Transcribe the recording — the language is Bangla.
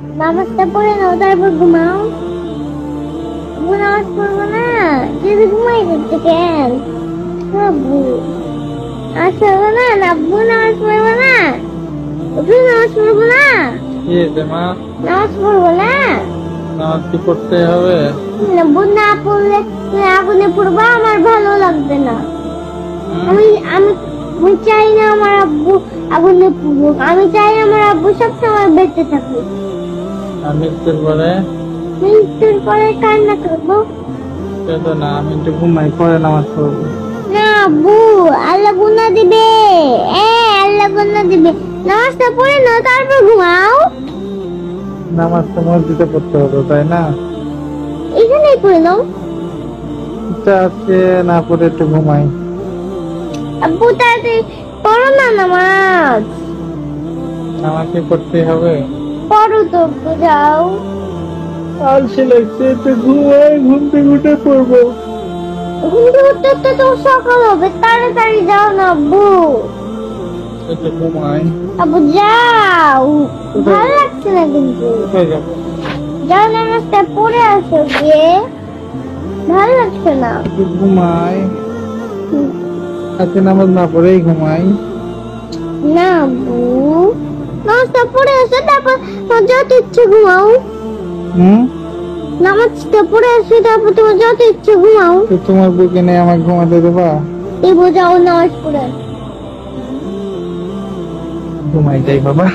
নামাজটা পড়ে নাও তারপর ঘুমাও। আব্বু নামাজ পড়বো না, যদি ঘুমাই করতে কেন? আব্বু নামাজ পড়বো না, আব্বু নামাজ পড়বো না, আব্বু নামাজ পড়বো না। কি হয়েছে মা? নামাজ পড়বো না। নামাজ কি পড়তে হবে? আব্বু না পড়লে আগুনে পড়বো, আমার ভালো লাগবে না। আমি আমি আমি চাই না আমার আব্বু আগুনে পড়ুক, আমি চাই আমার আব্বু সবসময় বেঁচে থাকুক। আর মৃত্যুর পরে? মৃত্যুর পরে কান্না করবো। সেটা না, আমি একটু ঘুমাই, পরে নামাজ পড়বো। না আব্বু, আল্লাহ গুনাহ দিবে। আল্লাহ গুনাহ দিবে। নামাজটা পড়ে নাও তারপর ঘুমাও। নামাজ তো মসজিদে পড়তে হবে, তাই না? এখানেই পড়ে নাও। ইচ্ছা আছে না, পড়ে একটু ঘুমাই। আব্বু তাড়াতাড়ি পড়ো না নামাজ। নামাজ কি পড়তে হবে? পড়ো তো আব্বু, যাও। আলসে লাগছে, একটু ঘুমাই, ঘুম থেকে উঠে পড়বো। ঘুমতে উঠতে উঠতে তো সকাল হবে, তাড়াতাড়ি যাও না আব্বু। একটু ঘুমাই। আব্বু যাও, ভালো লাগছে না কিন্তু। কোথায় যাবো? যাও নামাজটা পড়ে আসো গিয়ে, ভালো লাগছে না। একটু ঘুমাই। আজকে নামাজ না পড়েই ঘুমাই। না আব্বু, নামাজটা পড়ে আসো তারপর তোমার যত ইচ্ছে ঘুমাও। নামাজটা পড়ে আসো তারপর তোমার যত ইচ্ছে ঘুমাও। তো তোমার বুকে নেই আমাকে ঘুমাতে দেবা? এই বোঝাও নামাজ পড়ে আসো। ঘুমাই যাই বাবা।